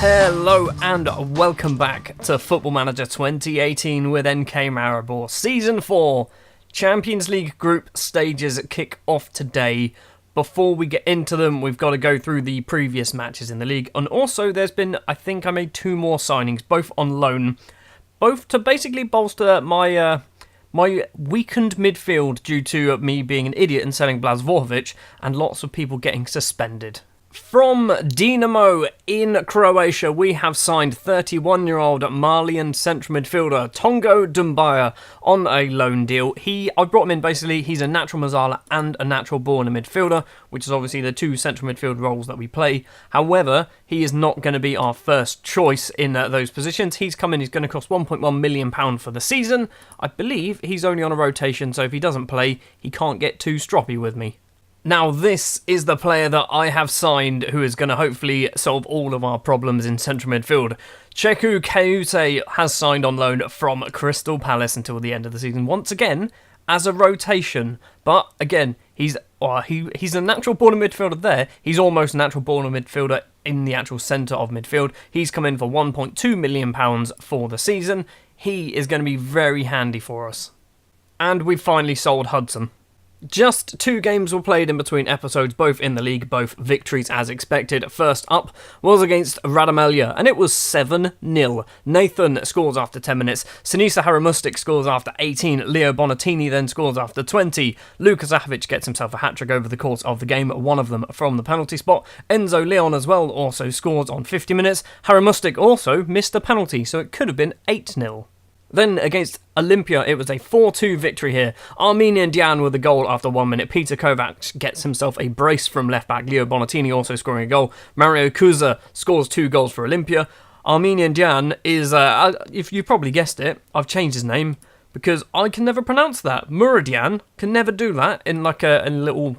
Hello and welcome back to Football Manager 2018 with NK Maribor Season 4. Champions League group stages kick off today. Before we get into them, we've got to go through the previous matches in the league. And also there's been, I think I made 2 more signings, both on loan. Both to basically bolster my weakened midfield due to me being an idiot and selling Blazvovic and lots of people getting suspended. From Dinamo in Croatia, we have signed 31-year-old Malian central midfielder Tongo Dumbaya on a loan deal. I brought him in basically, he's a natural Mazzala and a natural born midfielder, which is obviously the 2 central midfield roles that we play. However, he is not going to be our first choice in those positions. He's going to cost £1.1 million for the season. I believe he's only on a rotation, so if he doesn't play, he can't get too stroppy with me. Now, this is the player that I have signed who is going to hopefully solve all of our problems in central midfield. Cheku Kayute has signed on loan from Crystal Palace until the end of the season, once again, as a rotation. But, again, he's a natural born midfielder there. He's almost a natural born midfielder in the actual centre of midfield. He's come in for £1.2 million for the season. He is going to be very handy for us. And we've finally sold Hudson. Just 2 games were played in between episodes, both in the league, both victories as expected. First up was against Radomelja, and it was 7-0. Nathan scores after 10 minutes, Sinisa Haramustic scores after 18, Leo Bonatini then scores after 20, Luka Zahovic gets himself a hat-trick over the course of the game, one of them from the penalty spot. Enzo Leon as well also scores on 50 minutes. Haramustic also missed a penalty, so it could have been 8-0. Then against Olympia, it was a 4-2 victory here. Armenian Dian with a goal after 1 minute. Peter Kovac gets himself a brace from left-back. Leo Bonatini also scoring a goal. Mario Kuza scores 2 goals for Olympia. Armenian Dian is, if you probably guessed it, I've changed his name because I can never pronounce that. Muradian can never do that in like a little,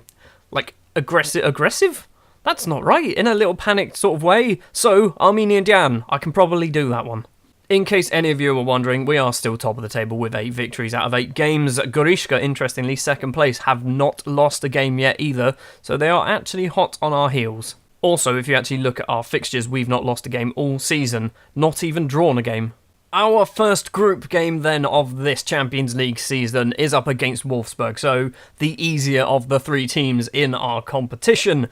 like, aggressive? That's not right, in a little panicked sort of way. So, Armenian Dian, I can probably do that one. In case any of you are wondering, we are still top of the table with 8 victories out of 8 games. Gorishka, interestingly, second place, have not lost a game yet either, so they are actually hot on our heels. Also, if you actually look at our fixtures, we've not lost a game all season, not even drawn a game. Our first group game then of this Champions League season is up against Wolfsburg, so the easier of the 3 teams in our competition.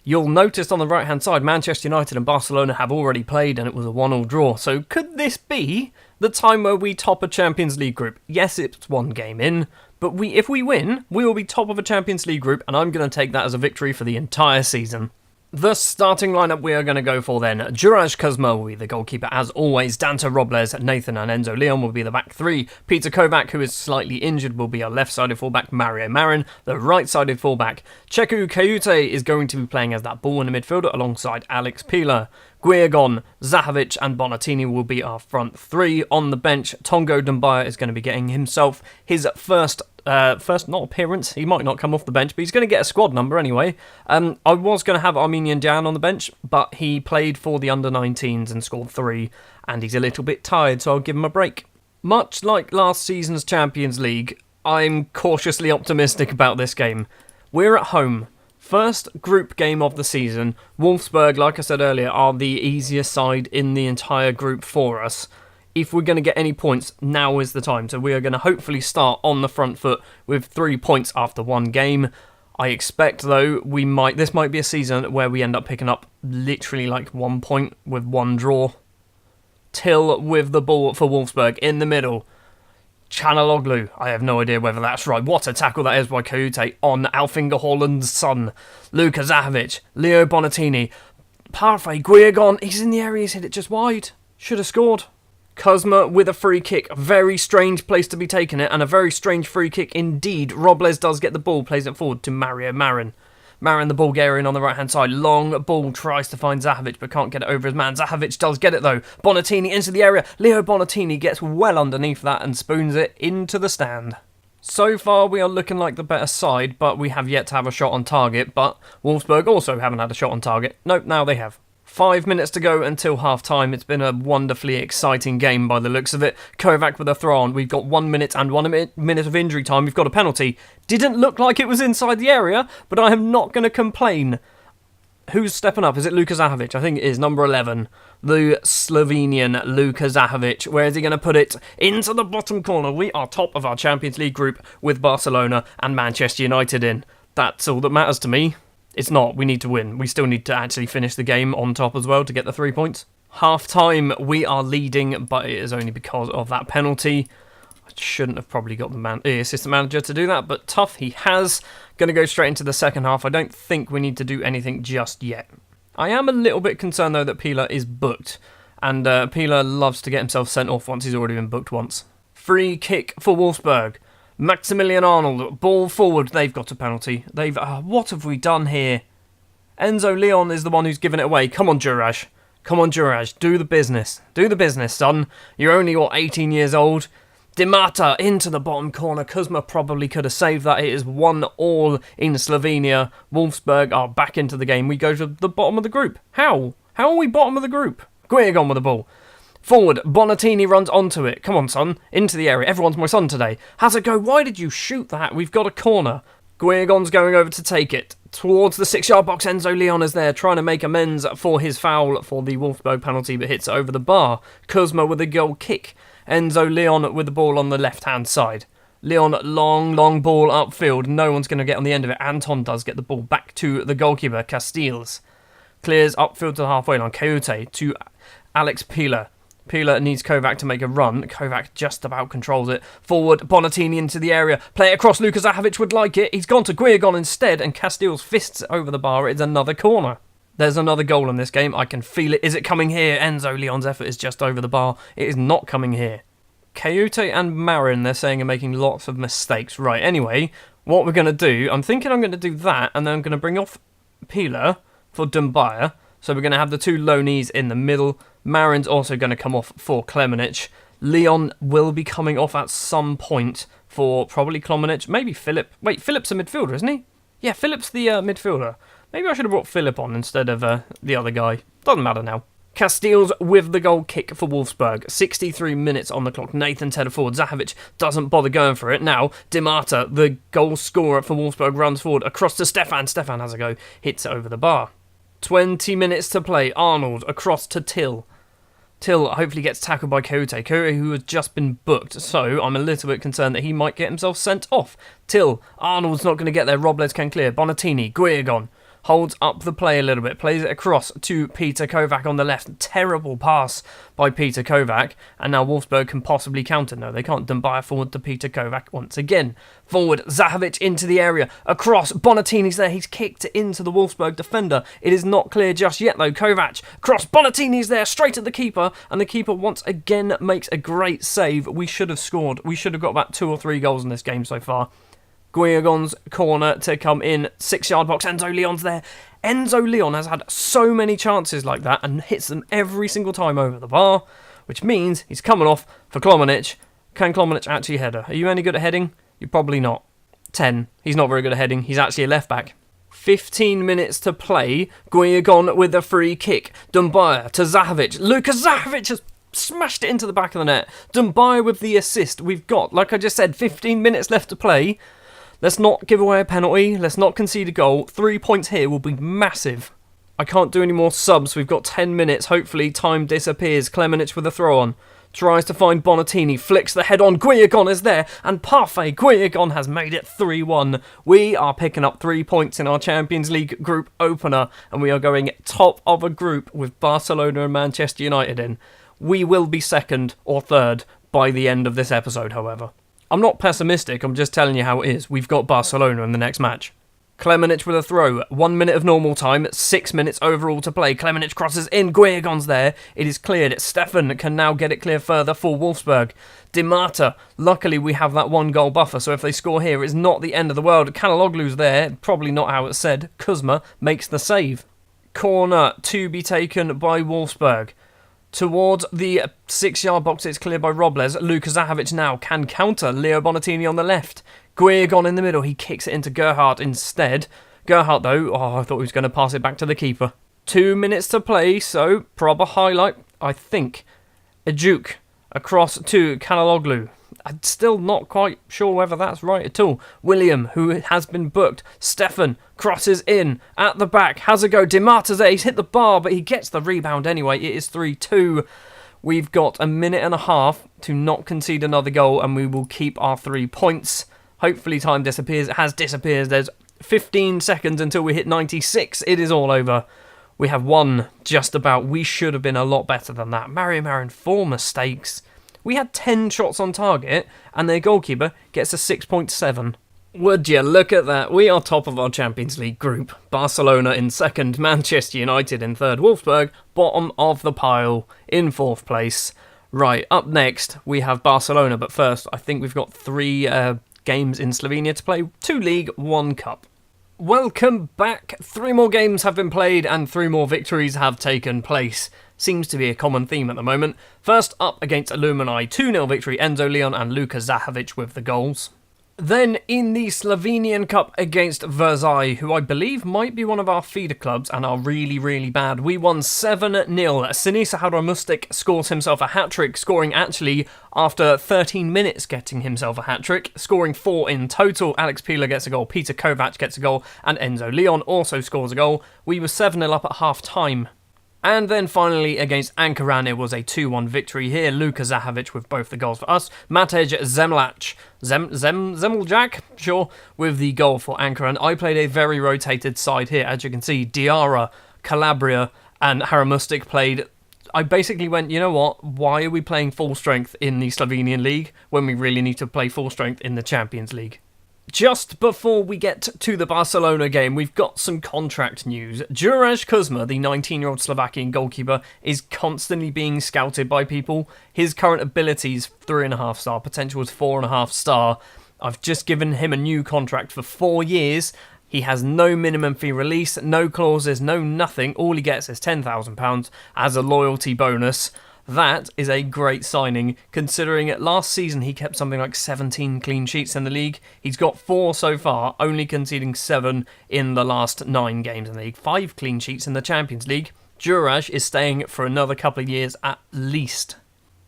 You'll notice on the right-hand side, Manchester United and Barcelona have already played and it was a 1-1 draw. So could this be the time where we top a Champions League group? Yes, it's 1 game in, but if we win, we will be top of a Champions League group and I'm going to take that as a victory for the entire season. The starting lineup we are going to go for then. Juraj Kuzma will be the goalkeeper as always. Dante Robles, Nathan and Enzo Leon will be the back 3. Peter Kovac, who is slightly injured, will be our left-sided fullback. Mario Marin, the right-sided fullback. Cheku Kayute is going to be playing as that ball in the midfielder alongside Alex Pila. Guiagon, Zahovic and Bonatini will be our front 3. On the bench, Tongo Dumbaya is going to be getting himself his first not appearance. He might not come off the bench, but he's going to get a squad number anyway. I was going to have Armenian Dian on the bench, but he played for the under-19s and scored 3, and he's a little bit tired, so I'll give him a break. Much like last season's Champions League, I'm cautiously optimistic about this game. We're at home. First group game of the season. Wolfsburg, like I said earlier, are the easiest side in the entire group for us. If we're going to get any points, now is the time. So we are going to hopefully start on the front foot with 3 points after 1 game. I expect, though, this might be a season where we end up picking up literally like 1 point with 1 draw. Till with the ball for Wolfsburg in the middle. Chanaloglu, I have no idea whether that's right. What a tackle that is by Kayute on Alfinger Haaland's son. Luka Zahovic, Leo Bonatini, Parfait, Guiagon, he's in the area, he's hit it just wide. Should have scored. Kuzma with a free kick. Very strange place to be taking it, and a very strange free kick indeed. Robles does get the ball, plays it forward to Mario Marin. Marin, the Bulgarian, on the right-hand side. Long ball, tries to find Zahovic, but can't get it over his man. Zahovic does get it, though. Bonatini into the area. Leo Bonatini gets well underneath that and spoons it into the stand. So far, we are looking like the better side, but we have yet to have a shot on target. But Wolfsburg also haven't had a shot on target. Nope, now they have. 5 minutes to go until half-time. It's been a wonderfully exciting game by the looks of it. Kovac with a throw-on. We've got 1 minute and 1 minute of injury time. We've got a penalty. Didn't look like it was inside the area, but I am not going to complain. Who's stepping up? Is it Luka Zahovic? I think it is, number 11. The Slovenian Luka Zahovic. Where is he going to put it? Into the bottom corner. We are top of our Champions League group with Barcelona and Manchester United in. That's all that matters to me. It's not. We need to win. We still need to actually finish the game on top as well to get the 3 points. Half-time, we are leading, but it is only because of that penalty. I shouldn't have probably got the assistant manager to do that, but tough, he has. Going to go straight into the second half. I don't think we need to do anything just yet. I am a little bit concerned, though, that Pieler is booked, and Pieler loves to get himself sent off once he's already been booked once. Free kick for Wolfsburg. Maximilian Arnold, ball forward. They've got a penalty. What have we done here? Enzo Leon is the one who's given it away. Come on, Juraj. Come on, Juraj. Do the business. Do the business, son. You're only, 18 years old. Dimata into the bottom corner. Kuzma probably could have saved that. It is 1-1 in Slovenia. Wolfsburg are back into the game. We go to the bottom of the group. How? How are we bottom of the group? Guillagon with the ball. Forward, Bonatini runs onto it. Come on, son. Into the area. Everyone's my son today. Has a go. Why did you shoot that? We've got a corner. Guillagon's going over to take it. Towards the 6-yard box, Enzo Leon is there, trying to make amends for his foul for the Wolfsburg penalty, but hits it over the bar. Kuzma with a goal kick. Enzo Leon with the ball on the left-hand side. Leon, long ball upfield. No one's going to get on the end of it. Anton does get the ball back to the goalkeeper, Castiles. Clears upfield to the halfway line. Coyote to Alex Pieler. Pieler needs Kovac to make a run. Kovac just about controls it. Forward, Bonatini into the area. Play it across. Luka Zahovic would like it. He's gone to Guillagon instead, and Castiles fists it over the bar. It's another corner. There's another goal in this game. I can feel it. Is it coming here? Enzo Leon's effort is just over the bar. It is not coming here. Coyote and Marin, they're saying, are making lots of mistakes. Right, anyway, what we're going to do, I'm thinking I'm going to do that, and then I'm going to bring off Pieler for Dumbaya. So we're going to have the two loanees in the middle. Marin's also going to come off for Klemenic. Leon will be coming off at some point for probably Klemenic. Maybe Philip. Wait, Philip's a midfielder, isn't he? Yeah, Philip's the midfielder. Maybe I should have brought Philip on instead of the other guy. Doesn't matter now. Castiles with the goal kick for Wolfsburg. 63 minutes on the clock. Nathan's headed forward. Zahovic doesn't bother going for it. Now, Dimata, the goal scorer for Wolfsburg, runs forward across to Stefan. Stefan has a go. Hits it over the bar. 20 minutes to play. Arnold across to Till. Till hopefully gets tackled by Coyote. Coyote, who has just been booked, so I'm a little bit concerned that he might get himself sent off. Till. Arnold's not going to get there. Robles can clear. Bonatini. Guillagon. Holds up the play a little bit. Plays it across to Peter Kovac on the left. Terrible pass by Peter Kovac. And now Wolfsburg can possibly counter. No, they can't. Dumbaya forward to Peter Kovac once again. Forward. Zahovic into the area. Across. Bonatini's there. He's kicked it into the Wolfsburg defender. It is not clear just yet though. Kovac. Cross. Bonatini's there. Straight at the keeper. And the keeper once again makes a great save. We should have scored. We should have got about 2 or 3 goals in this game so far. Guillagon's corner to come in. 6-yard box. Enzo Leon's there. Enzo Leon has had so many chances like that and hits them every single time over the bar, which means he's coming off for Klemenic. Can Klemenic actually header? Are you any good at heading? You're probably not. 10. He's not very good at heading. He's actually a left back. 15 minutes to play. Guillagon with a free kick. Dumbaya to Zahovic. Luka Zahovic has smashed it into the back of the net. Dumbaya with the assist. We've got, like I just said, 15 minutes left to play. Let's not give away a penalty. Let's not concede a goal. 3 points here will be massive. I can't do any more subs. We've got 10 minutes. Hopefully time disappears. Klemenic with a throw on. Tries to find Bonatini. Flicks the head on. Guillagon is there. And parfait. Guillagon has made it 3-1. We are picking up 3 points in our Champions League group opener. And we are going top of a group with Barcelona and Manchester United in. We will be second or third by the end of this episode, however. I'm not pessimistic, I'm just telling you how it is. We've got Barcelona in the next match. Klemenic with a throw. 1 minute of normal time, 6 minutes overall to play. Klemenic crosses in, Guillagon's there. It is cleared. Stefan can now get it clear further for Wolfsburg. Dimata. Luckily we have that 1 goal buffer, so if they score here, it's not the end of the world. Kanaloglu's there, probably not how it's said. Kuzma makes the save. Corner to be taken by Wolfsburg. Towards the 6-yard box, it's cleared by Robles. Luka Zahovic now can counter. Leo Bonatini on the left. Guillagon in the middle. He kicks it into Gerhardt instead. Gerhardt, though, I thought he was going to pass it back to the keeper. 2 minutes to play, so proper highlight, I think. Ejuk across to Kanaloglu. I'm still not quite sure whether that's right at all. William, who has been booked. Stefan crosses in at the back. Has a go. Dimartez, he's hit the bar, but he gets the rebound anyway. It is 3-2. We've got a minute and a half to not concede another goal, and we will keep our 3 points. Hopefully time disappears. It has disappeared. There's 15 seconds until we hit 96. It is all over. We have won just about. We should have been a lot better than that. Marin, 4 mistakes. We had 10 shots on target, and their goalkeeper gets a 6.7. Would you look at that? We are top of our Champions League group. Barcelona in second, Manchester United in third, Wolfsburg bottom of the pile in fourth place. Right, up next we have Barcelona, but first I think we've got 3 games in Slovenia to play. 2 league, 1 cup. Welcome back. 3 more games have been played and 3 more victories have taken place. Seems to be a common theme at the moment. First up against Alumni, 2-0 victory, Enzo Leon and Luka Zahovic with the goals. Then in the Slovenian Cup against Versailles, who I believe might be one of our feeder clubs and are really, really bad. We won 7-0. Sinisa Haramustic scores himself a hat-trick, scoring actually after 13 minutes getting himself a hat-trick, scoring 4 in total. Alex Pila gets a goal, Peter Kovac gets a goal, and Enzo Leon also scores a goal. We were 7-0 up at half-time. And then finally against Ankaran, it was a 2-1 victory here. Luka Zahovic with both the goals for us. Matej Zemeljak, sure, with the goal for Ankaran. I played a very rotated side here. As you can see, Diarra, Calabria and Haramustic played. I basically went, you know what, why are we playing full strength in the Slovenian League when we really need to play full strength in the Champions League? Just before we get to the Barcelona game, we've got some contract news. Juraj Kuzma, the 19-year-old Slovakian goalkeeper, is constantly being scouted by people. His current ability is 3.5 star, potential is 4.5 star. I've just given him a new contract for 4 years. He has no minimum fee release, no clauses, no nothing. All he gets is £10,000 as a loyalty bonus. That is a great signing, considering last season he kept something like 17 clean sheets in the league. He's got 4 so far, only conceding 7 in the last 9 games in the league. 5 clean sheets in the Champions League. Juraj is staying for another couple of years at least.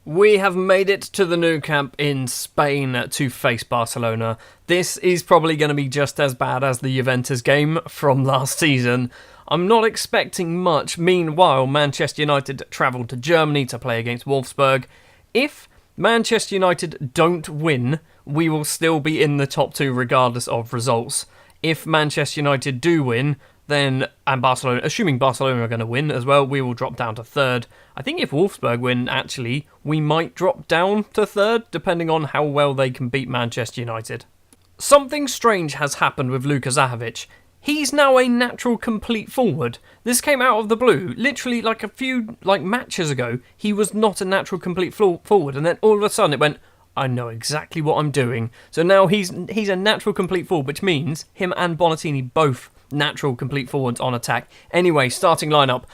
We have made it to the Nou Camp in Spain to face Barcelona. This is probably going to be just as bad as the Juventus game from last season. I'm not expecting much. Meanwhile, Manchester United travelled to Germany to play against Wolfsburg. If Manchester United don't win, we will still be in the top 2 regardless of results. If Manchester United do win, then, and Barcelona, assuming Barcelona are going to win as well, we will drop down to 3rd. I think if Wolfsburg win, actually, we might drop down to 3rd, depending on how well they can beat Manchester United. Something strange has happened with Luka Zahovic. He's now a natural complete forward. This came out of the blue. Literally like a few matches ago, he was not a natural complete forward, and then all of a sudden it went, I know exactly what I'm doing. So now he's a natural complete forward, which means him and Bonatini both natural complete forwards on attack. Anyway, starting lineup.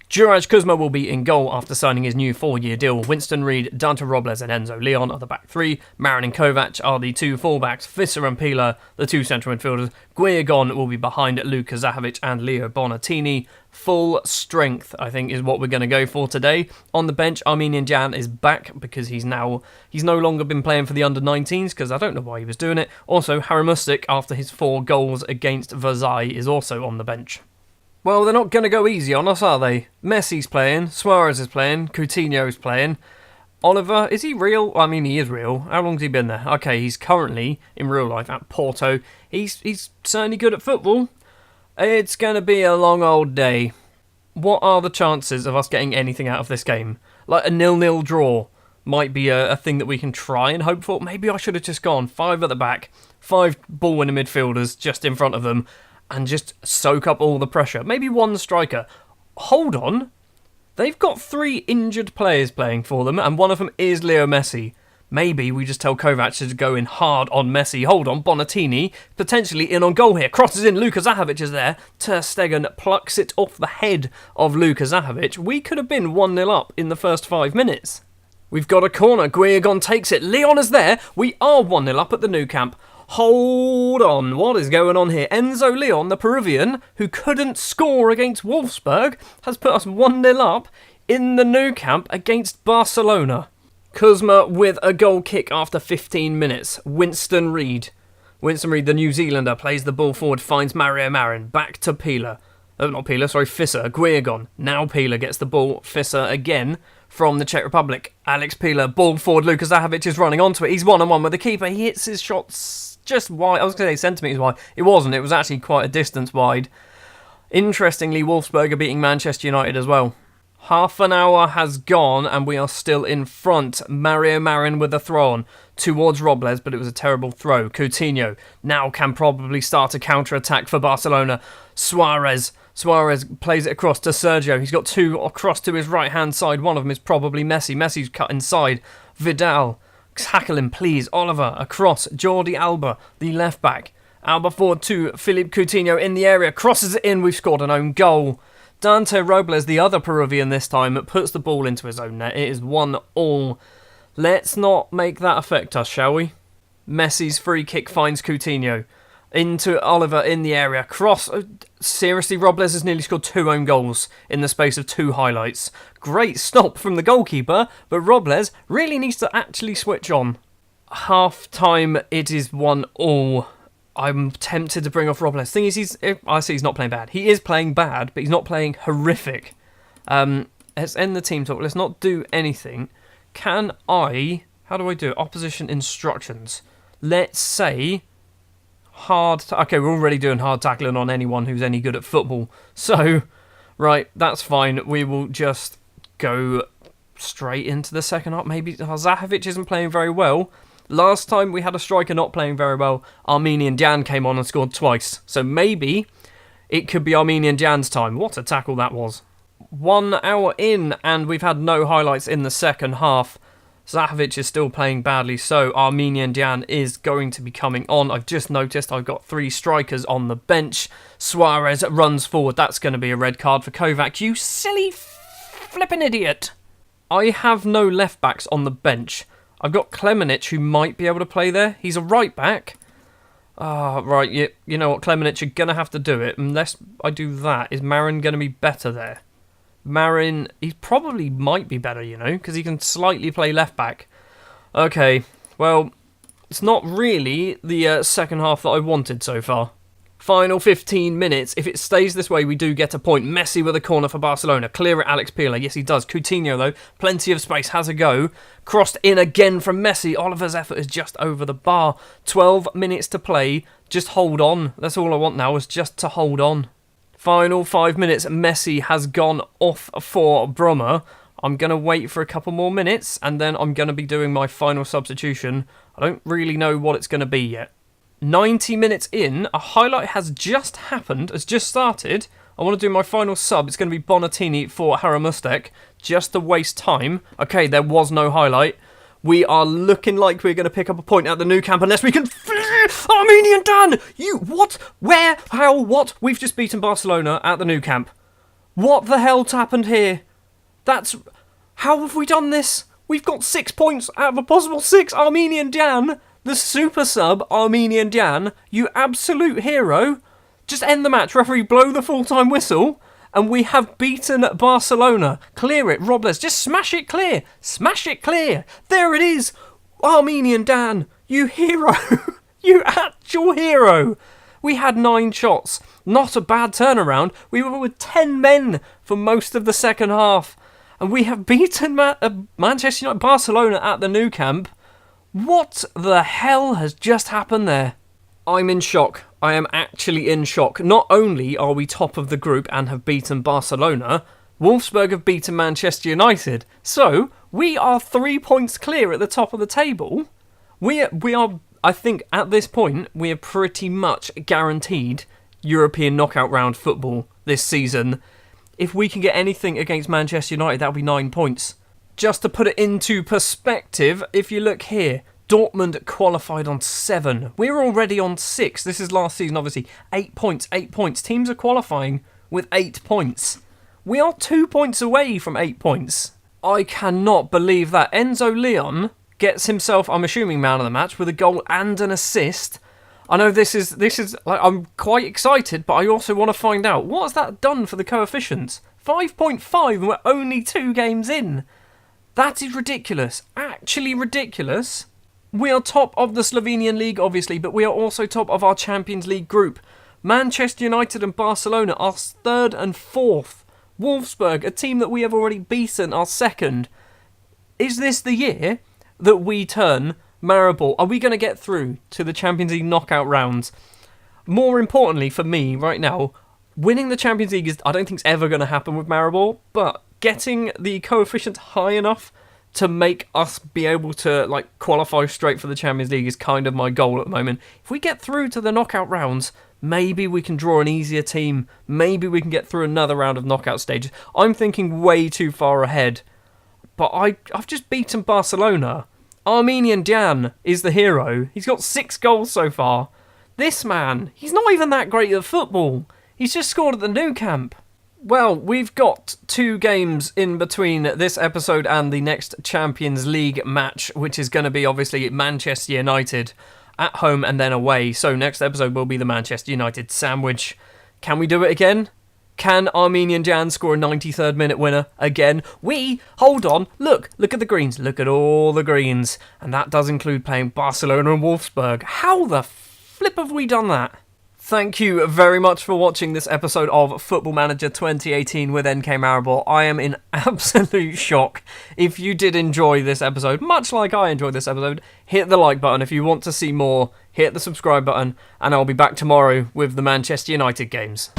Juraj Kuzma will be in goal after signing his new 4-year deal. Winston Reid, Dante Robles and Enzo Leon are the back 3. Marin and Kovac are the 2 fullbacks. Visser and Pila, the 2 central midfielders. Guillagon will be behind Luka Zahovic and Leo Bonatini. Full strength, I think, is what we're going to go for today. On the bench, Armenian Jan is back because he's no longer been playing for the under-19s because I don't know why he was doing it. Also, Haramustic, after his 4 goals against Versailles, is also on the bench. Well, they're not going to go easy on us, are they? Messi's playing, Suarez is playing, Coutinho's playing. Oliver, is he real? I mean, he is real. How long's he been there? Okay, he's currently, in real life, at Porto. He's certainly good at football. It's going to be a long old day. What are the chances of us getting anything out of this game? Like a 0-0 draw might be a thing that we can try and hope for. Maybe I should have just gone 5 at the back, 5 ball-winning midfielders just in front of them, and just soak up all the pressure. Maybe 1 striker. Hold on. They've got 3 injured players playing for them, and one of them is Leo Messi. Maybe we just tell Kovac to go in hard on Messi. Hold on, Bonatini, potentially in on goal here. Crosses in, Luka Zahovic is there. Ter Stegen plucks it off the head of Luka Zahovic. We could have been 1-0 up in the first 5 minutes. We've got a corner. Guillagon takes it. Leon is there. We are 1-0 up at the Nou Camp. Hold on, what is going on here? Enzo Leon, the Peruvian, who couldn't score against Wolfsburg, has put us 1-0 up in the Nou Camp against Barcelona. Kuzma with a goal kick after 15 minutes. Winston Reid, the New Zealander, plays the ball forward, finds Mario Marin. Back to Pila. Fisser. Guillagon. Now Pila gets the ball. Fisser again from the Czech Republic. Alex Pila, ball forward. Luka Zahovic is running onto it. He's 1-on-1 with the keeper. He hits his shots just wide. I was going to say centimetres wide. It wasn't. It was actually quite a distance wide. Interestingly, Wolfsburg are beating Manchester United as well. Half an hour has gone and we are still in front. Mario Marin with a throw-on towards Robles, but it was a terrible throw. Coutinho now can probably start a counter-attack for Barcelona. Suarez plays it across to Sergio. He's got two across to his right-hand side. One of them is probably Messi. Messi's cut inside. Vidal, tackle him please. Oliver across. Jordi Alba, the left-back. Alba forward to Philippe Coutinho in the area. Crosses it in. We've scored an own goal. Dante Robles, the other Peruvian this time, puts the ball into his own net. It is 1-1. Let's not make that affect us, shall we? Messi's free kick finds Coutinho. Into Oliver in the area. Cross. Seriously, Robles has nearly scored 2 own goals in the space of 2 highlights. Great stop from the goalkeeper, but Robles really needs to actually switch on. Half time, it is 1-1. I'm tempted to bring off Robles. Thing is, I see he's not playing bad. He is playing bad, but he's not playing horrific. Let's end the team talk. Let's not do anything. How do I do it? Opposition instructions. Let's say okay, we're already doing hard tackling on anyone who's any good at football. So, right, that's fine. We will just go straight into the second half. Maybe Zahovic isn't playing very well. Last time we had a striker not playing very well, Armenian Djan came on and scored twice. So maybe it could be Armenian Djan's time. What a tackle that was. 1 hour in and we've had no highlights in the second half. Zahovic is still playing badly, so Armenian Djan is going to be coming on. I've just noticed I've got 3 strikers on the bench. Suarez runs forward. That's going to be a red card for Kovac. You silly flippin' idiot. I have no left backs on the bench. I've got Klemenic, who might be able to play there. He's a right back. Right, you know what, Klemenic, you're going to have to do it. Unless I do that, is Marin going to be better there? Marin, he probably might be better, because he can slightly play left back. Okay, well, it's not really the second half that I wanted so far. Final 15 minutes. If it stays this way, we do get a point. Messi with a corner for Barcelona. Clear it, Alex Pila. Yes, he does. Coutinho, though, plenty of space. Has a go. Crossed in again from Messi. Oliver's effort is just over the bar. 12 minutes to play. Just hold on. That's all I want now, is just to hold on. Final 5 minutes. Messi has gone off for Brummer. I'm going to wait for a couple more minutes, and then I'm going to be doing my final substitution. I don't really know what it's going to be yet. 90 minutes in, a highlight has just started. I want to do my final sub. It's going to be Bonatini for Haramustek, just to waste time. Okay, there was no highlight. We are looking like we're going to pick up a point at the Nou Camp unless we can... Armenian Dan! You, what? Where? How? What? We've just beaten Barcelona at the Nou Camp. What the hell's happened here? How have we done this? We've got 6 points out of a possible 6. Armenian Dan, the super sub Armenian Dan, you absolute hero. Just end the match, referee, blow the full-time whistle, and we have beaten Barcelona. Clear it, Robles, just smash it clear. Smash it clear. There it is. Armenian Dan, you hero. You actual hero. We had 9 shots. Not a bad turnaround. We were with 10 men for most of the second half. And we have beaten Manchester United, Barcelona at the Nou Camp. What the hell has just happened there? I'm in shock. I am actually in shock. Not only are we top of the group and have beaten Barcelona, Wolfsburg have beaten Manchester United. So, we are 3 points clear at the top of the table. We are, I think, at this point, we are pretty much guaranteed European knockout round football this season. If we can get anything against Manchester United, that'll be 9 points. Just to put it into perspective, if you look here, Dortmund qualified on 7. We're already on 6. This is last season, obviously. 8 points, 8 points. Teams are qualifying with 8 points. We are 2 points away from 8 points. I cannot believe that. Enzo Leon gets himself, I'm assuming, man of the match with a goal and an assist. I know this is like, I'm quite excited, but I also want to find out, what has that done for the coefficients? 5.5 and we're only 2 games in. That is ridiculous. Actually ridiculous. We are top of the Slovenian league, obviously, but we are also top of our Champions League group. Manchester United and Barcelona are 3rd and 4th. Wolfsburg, a team that we have already beaten, are 2nd. Is this the year that we turn Maribor? Are we going to get through to the Champions League knockout rounds? More importantly for me right now, winning the Champions League I don't think is ever going to happen with Maribor, but getting the coefficient high enough to make us be able to qualify straight for the Champions League is kind of my goal at the moment. If we get through to the knockout rounds, maybe we can draw an easier team. Maybe we can get through another round of knockout stages. I'm thinking way too far ahead. But I've just beaten Barcelona. Armenian Dan is the hero. He's got 6 goals so far. This man, he's not even that great at football. He's just scored at the Nou Camp. Well, we've got 2 games in between this episode and the next Champions League match, which is going to be obviously Manchester United at home and then away. So next episode will be the Manchester United sandwich. Can we do it again? Can Armenian Jan score a 93rd minute winner again? Hold on, look at the greens, look at all the greens. And that does include playing Barcelona and Wolfsburg. How the flip have we done that? Thank you very much for watching this episode of Football Manager 2018 with NK Maribor. I am in absolute shock. If you did enjoy this episode, much like I enjoyed this episode, hit the like button. If you want to see more, hit the subscribe button, and I'll be back tomorrow with the Manchester United games.